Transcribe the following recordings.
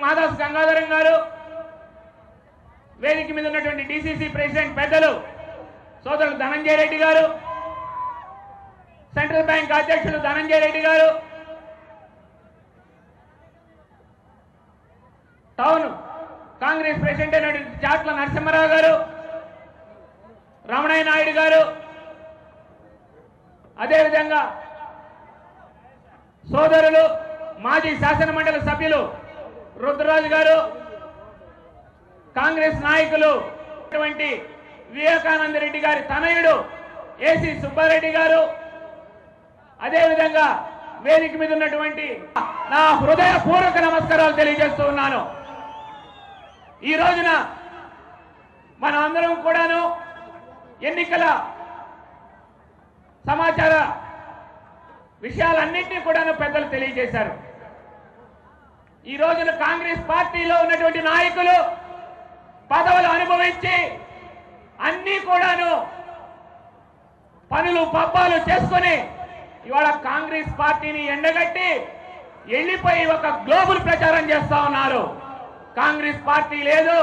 మాదాస్ గంగాధరం గారు, వేదిక మీద ఉన్నటువంటి డిసిసి ప్రెసిడెంట్ పెద్దలు సోదరులు ధనంజయ రెడ్డి గారు, సెంట్రల్ బ్యాంక్ అధ్యక్షులు ధనంజయ రెడ్డి గారు, టౌన్ కాంగ్రెస్ ప్రెసిడెంట్ అయినటువంటి చాట్ల నరసింహారావు గారు, రమణయ్య నాయుడు గారు, అదేవిధంగా సోదరులు మాజీ శాసన మండలి సభ్యులు రుద్రరాజు గారు, కాంగ్రెస్ నాయకులు వివేకానంద రెడ్డి గారి తనయుడు ఏసీ సుబ్బారెడ్డి గారు, అదేవిధంగా వేదిక మీద ఉన్నటువంటి నా హృదయపూర్వక నమస్కారాలు తెలియజేస్తూ ఉన్నాను. ఈ రోజున మనం అందరం కూడాను ఎన్నికల సమాచార విషయాలన్నింటినీ కూడాను పెద్దలు తెలియజేశారు. ఈ రోజున కాంగ్రెస్ పార్టీలో ఉన్నటువంటి నాయకులు పదవులు అనుభవించి అన్నీ కూడాను పనులు పబ్బాలు చేసుకొని ఇవాళ కాంగ్రెస్ పార్టీని ఎండగట్టి వెళ్ళిపోయి ఒక గ్లోబల్ ప్రచారం చేస్తా ఉన్నారు. కాంగ్రెస్ పార్టీ లేదు,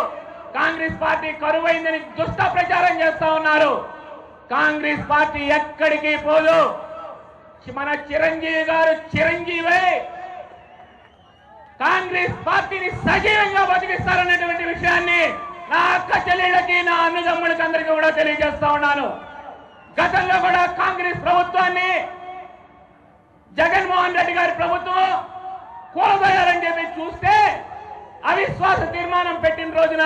కాంగ్రెస్ పార్టీ కరువైందని దుష్ట ప్రచారం చేస్తా ఉన్నారు. కాంగ్రెస్ పార్టీ ఎక్కడికి పోదు. మన చిరంజీవి గారు చిరంజీవే కాంగ్రెస్ పార్టీని సజీవంగా బతికిస్తారన్నటువంటి విషయాన్ని నా అక్క చెల్లెళ్ళకి, నా అన్నదమ్ములకి అందరికీ కూడా తెలియజేస్తా ఉన్నాను. గతంలో కూడా కాంగ్రెస్ ప్రభుత్వాన్ని జగన్మోహన్ రెడ్డి గారి ప్రభుత్వం కూలదోయాలని చెప్పి చూస్తే అవిశ్వాస తీర్మానం పెట్టిన రోజున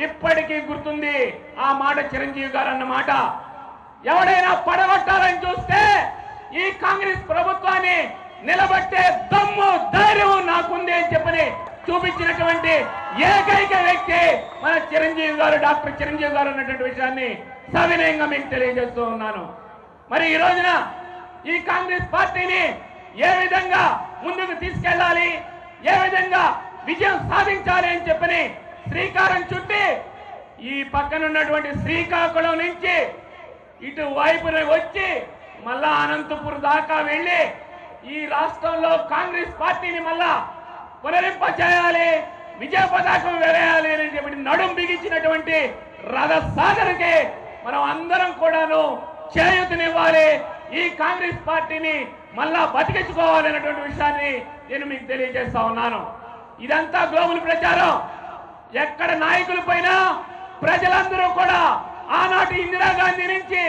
ఇప్పటికీ గుర్తుంది ఆ మాట చిరంజీవి గారు అన్న మాట. ఎవడైనా పడగొట్టాలని చూస్తే ఈ కాంగ్రెస్ ప్రభుత్వాన్ని నిలబట్టే దమ్ము ధైర్యం నాకుంది అని చెప్పని చూపించినటువంటి ఏకైక వ్యక్తి మన చిరంజీవి గారు, డాక్టర్ చిరంజీవి గారు అన్నటువంటి విషయాన్ని సవినయంగా మీకు తెలియజేస్తూ ఉన్నాను. మరి ఈ రోజున ఈ కాంగ్రెస్ పార్టీని ఏ విధంగా ముందుకు తీసుకెళ్లాలి, ఏ విధంగా విజయం సాధించాలి అని చెప్పని శ్రీకారం చుట్టి ఈ పక్కనున్నటువంటి శ్రీకాకుళం నుంచి ఇటు వైపున వచ్చి మళ్ళా అనంతపురం దాకా వెళ్ళి ఈ రాష్ట్రంలో కాంగ్రెస్ పార్టీని మళ్ళా పునరింప చేయాలి, విజయ పతాకం వేయాలి అని చెప్పి నడుం బిగించినటువంటి రథసాగర్కి మనం అందరం కూడాను చేయూతనివ్వాలి. ఈ కాంగ్రెస్ పార్టీని మళ్ళా బతికించుకోవాలి అన్నటువంటి విషయాన్ని నేను మీకు తెలియజేస్తా ఉన్నాను. ఇదంతా గ్లోబల్ ప్రచారం. ఎక్కడ నాయకుల పైన ప్రజలందరూ కూడా ఆనాటి ఇందిరాగాంధీ నుంచి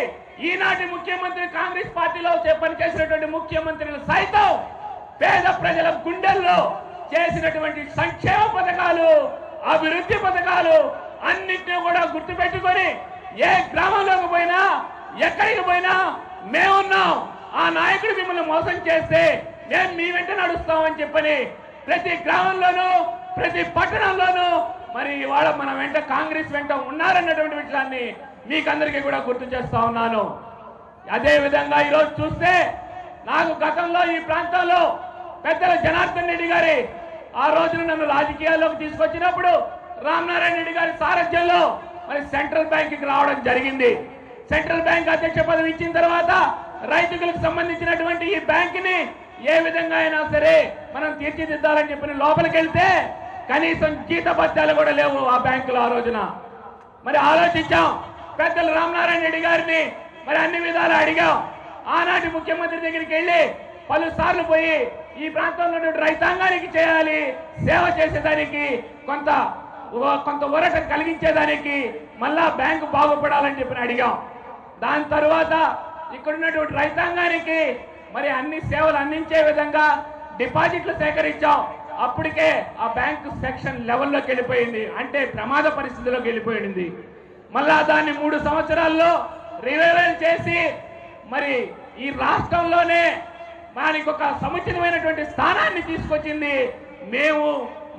ఈనాటి ముఖ్యమంత్రి కాంగ్రెస్ పార్టీలో పనిచేసినటువంటి ముఖ్యమంత్రులు సైతం పేద ప్రజల గుండెల్లో చేసినటువంటి సంక్షేమ పథకాలు, అభివృద్ధి పథకాలు అన్నింటినీ కూడా గుర్తుపెట్టుకొని ఏ గ్రామంలోకి పోయినా ఎక్కడికి పోయినా మేమున్నాం, ఆ నాయకుడు మిమ్మల్ని మోసం చేస్తే మేము మీ వెంట నడుస్తామని చెప్పని ప్రతి గ్రామంలోనూ ప్రతి పట్టణంలోనూ మరి ఇవాళ మన వెంట కాంగ్రెస్ వెంట ఉన్నారన్నటువంటి విషయాన్ని మీకందరికీ కూడా గుర్తు చేస్తా ఉన్నాను. అదే విధంగా ఈరోజు చూస్తే నాకు గతంలో ఈ ప్రాంతంలో పెద్దల జనార్దన్ రెడ్డి గారి ఆ రోజున నన్ను రాజకీయాల్లోకి తీసుకొచ్చినప్పుడు రామనారాయణ రెడ్డి గారి సారథ్యంలో మరి సెంట్రల్ బ్యాంక్కి రావడం జరిగింది. సెంట్రల్ బ్యాంక్ అధ్యక్ష పదవి ఇచ్చిన తర్వాత రైతులకు సంబంధించినటువంటి ఈ బ్యాంకుని ఏ విధంగా అయినా సరే మనం తీర్చిదిద్దాలని చెప్పిన లోపలికి వెళ్తే కనీసం జీతభత్యాలు కూడా లేవు ఆ బ్యాంకులో. ఆ రోజున మరి ఆలోచించాం, పెద్దలు రామనారాయణ రెడ్డి గారిని మరి అన్ని విధాలు అడిగాం. ఆనాటి ముఖ్యమంత్రి దగ్గరికి వెళ్ళి పలుసార్లు పోయి ఈ ప్రాంతంలో రైతాంగానికి చేయాలి, సేవ చేసేదానికి కొంత ఊరట కలిగించేదానికి మళ్ళా బ్యాంకు బాగుపడాలని చెప్పి అడిగాం. దాని తర్వాత ఇక్కడున్నటువంటి రైతాంగానికి మరి అన్ని సేవలు అందించే విధంగా డిపాజిట్లు సేకరించాం. అప్పటికే ఆ బ్యాంకు సెక్షన్ లెవెల్లోకి వెళ్ళిపోయింది, అంటే ప్రమాద పరిస్థితిలోకి వెళ్ళిపోయింది. మళ్ళా దాన్ని 3 సంవత్సరాల్లో రివైవల్ చేసి మరి ఈ రాష్ట్రంలోనే మనకి ఒక సముచితమైనటువంటి స్థానాన్ని తీసుకొచ్చింది మేము,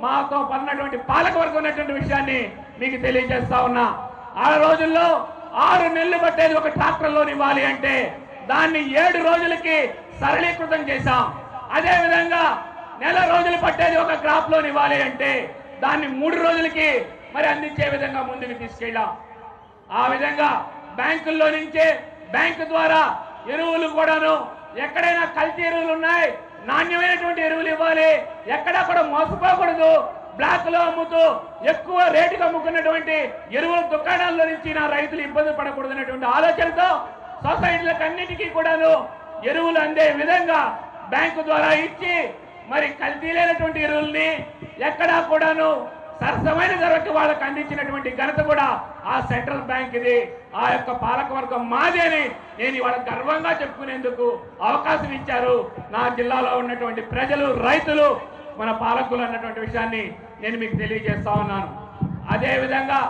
మాతో పడినటువంటి పాలకవర్గం ఉన్నటువంటి విషయాన్ని మీకు తెలియజేస్తా ఉన్నా. ఆ రోజుల్లో 6 నెలలు పట్టేది ఒక ట్రాక్టర్ లోన్ ఇవ్వాలి అంటే దాన్ని 7 రోజులకి సరళీకృతం చేశాం. అదే విధంగా నెల రోజులు పట్టేది ఒక క్రాప్ లోన్ ఇవ్వాలి అంటే దాన్ని 3 రోజులకి మరి అందించే విధంగా ముందుకు తీసుకెళ్ళాం. ఆ విధంగా బ్యాంకుల్లో నుంచే బ్యాంకు ద్వారా ఎరువులు కూడాను ఎక్కడైనా కల్తీ ఎరువులు ఉన్నాయి, నాణ్యమైనటువంటి ఎరువులు ఇవ్వాలి, ఎక్కడా కూడా మోసపోకూడదు. బ్లాక్ లో అమ్ముతూ ఎక్కువ రేటుకు అమ్ముకున్నటువంటి ఎరువుల దుకాణాల్లో నుంచి నా రైతులు ఇబ్బంది పడకూడదు అనేటువంటి ఆలోచనతో సొసైటీలకు అన్నిటికీ కూడాను ఎరువులు అందే విధంగా బ్యాంకు ద్వారా ఇచ్చి మరి కల్తీ లేనటువంటి ఎరువుల్ని ఎక్కడా కూడాను సరసమైన ధరకు వాళ్ళకు అందించినటువంటి ఘనత కూడా ఆ సెంట్రల్ బ్యాంక్ ఇది. ఆ యొక్క పాలకవర్గం మాది అని నేను ఇవాళ గర్వంగా చెప్పుకునేందుకు అవకాశం ఇచ్చారు నా జిల్లాలో ఉన్నటువంటి ప్రజలు, రైతులు, మన పాలకులు అన్నటువంటి విషయాన్ని నేను మీకు తెలియజేస్తా ఉన్నాను. అదేవిధంగా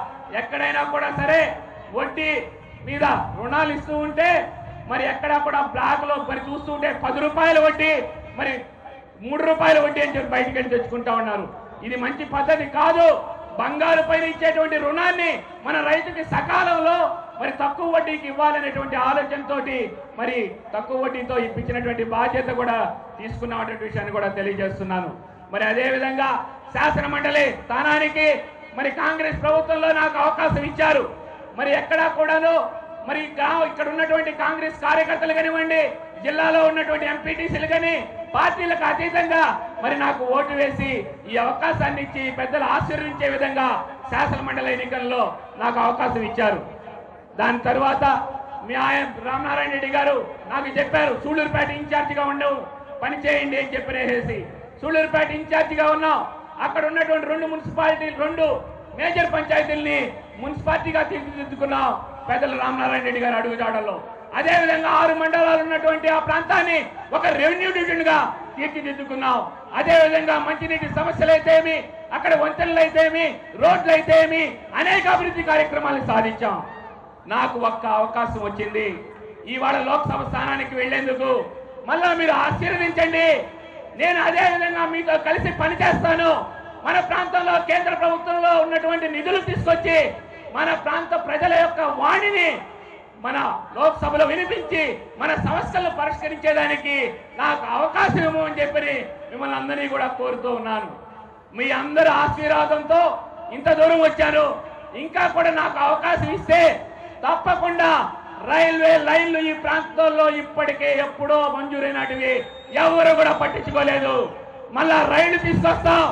ఎక్కడైనా కూడా సరే వడ్డీ మీద రుణాలు ఇస్తూ ఉంటే మరి ఎక్కడా కూడా బ్లాక్ లో మరి చూస్తూ ఉంటే 10 రూపాయల వడ్డీ, మరి 3 రూపాయల వడ్డీ అని చెప్పి బయటికి వెళ్ళి తెచ్చుకుంటా ఉన్నారు. ఇది మంచి పద్ధతి కాదు. బంగారు పైన ఇచ్చేటువంటి రుణాన్ని మన రైతుకి సకాలంలో మరి తక్కువ వడ్డీకి ఇవ్వాలనేటువంటి ఆలోచనతో మరి తక్కువ వడ్డీతో ఇప్పించినటువంటి బాధ్యత కూడా తీసుకున్నటువంటి విషయాన్ని కూడా తెలియజేస్తున్నాను. మరి అదేవిధంగా శాసన మండలి స్థానానికి మరి కాంగ్రెస్ ప్రభుత్వంలో నాకు అవకాశం ఇచ్చారు. మరి ఎక్కడా కూడాను మరి ఇక్కడ ఉన్నటువంటి కాంగ్రెస్ కార్యకర్తలు కానివ్వండి, జిల్లాలో ఉన్నటువంటి ఎంపీటీసీలు కానీ పార్టీలకు అతీతంగా మరి నాకు ఓటు వేసి ఈ అవకాశాన్ని ఇచ్చి పెద్దలు ఆశీర్వదించే విధంగా శాసన మండలి ఎన్నికల్లో నాకు అవకాశం ఇచ్చారు. దాని తర్వాత మీ ఆయన రామనారాయణ రెడ్డి గారు నాకు చెప్పారు, సూళ్లూరుపేట ఇన్ఛార్జిగా ఉండవు పని చేయండి అని చెప్పినేసి సూళ్లూరుపేట ఇన్ఛార్జిగా ఉన్నాం. అక్కడ ఉన్నటువంటి 2 మున్సిపాలిటీలు, 2 మేజర్ పంచాయతీల్ని మున్సిపాలిటీగా తీర్చిదిద్దుకున్నాం పెద్దలు రామనారాయణ రెడ్డి గారు అడుగుజాడల్లో. అదేవిధంగా 6 మండలాలు ఉన్నటువంటి ఆ ప్రాంతాన్ని ఒక రెవెన్యూ డివిజన్ గా తీర్చిదిద్దుకున్నాం. అదేవిధంగా మంచినీటి సమస్యలు అయితేమి, అక్కడ వంతెనలు అయితేమి, రోడ్లు అయితేమి అనేక అభివృద్ధి కార్యక్రమాలు సాధించాం. నాకు ఒక్క అవకాశం వచ్చింది ఇవాళ లోక్సభ స్థానానికి వెళ్లేందుకు. మళ్ళా మీరు ఆశీర్వదించండి. నేను అదే విధంగా మీతో కలిసి పనిచేస్తాను. మన ప్రాంతంలో కేంద్ర ప్రభుత్వంలో ఉన్నటువంటి నిధులు తీసుకొచ్చి మన ప్రాంత ప్రజల యొక్క వాణిని మన లోక్సభలో వినిపించి మన సమస్యలను పరిష్కరించేదానికి నాకు అవకాశం ఇవ్వమని చెప్పి మిమ్మల్ని అందరినీ కూడా కోరుతూ ఉన్నాను. మీ అందరి ఆశీర్వాదంతో ఇంత దూరం వచ్చాను. ఇంకా కూడా నాకు అవకాశం ఇస్తే తప్పకుండా రైల్వే లైన్లు ఈ ప్రాంతాల్లో ఇప్పటికే ఎప్పుడో మంజూరైనటివి ఎవరు కూడా పట్టించుకోలేదు. మళ్ళా రైళ్లు తీసుకొస్తాం,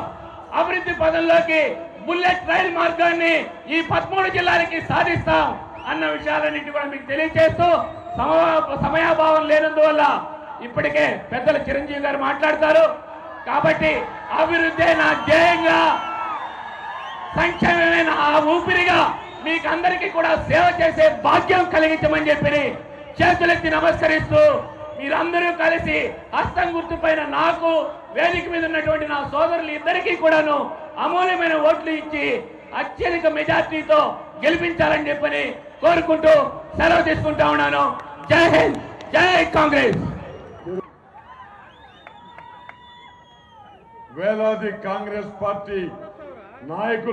అభివృద్ధి పదంలోకి బుల్లెట్ రైలు మార్గాన్ని ఈ 13 జిల్లాలకి సాధిస్తాం అన్న విషయాలన్నింటి కూడా మీకు తెలియజేస్తూ సమయాభావం లేనందువల్ల ఇప్పటికే పెద్దలు చిరంజీవి గారు మాట్లాడతారు కాబట్టి అభివృద్ధి నా ధ్యేయంగా, సంక్షేమమే నా ఊపిరిగా మీకు అందరికీ కూడా సేవ చేసే భాగ్యం కలిగించమని చెప్పి చేతులెత్తి నమస్కరిస్తూ మీరందరూ కలిసి హస్తం గుర్తుపైన నాకు, వేదిక మీద ఉన్నటువంటి నా సోదరులు ఇద్దరికీ కూడాను అమూల్యమైన ఓట్లు ఇచ్చి అత్యధిక మెజార్టీతో గెలిపించాలని చెప్పని కోరుకుంటూ సెలవు తీసుకుంటా ఉన్నాను. జై హింద్, జై కాంగ్రెస్. వేలాది కాంగ్రెస్ పార్టీ నాయకులు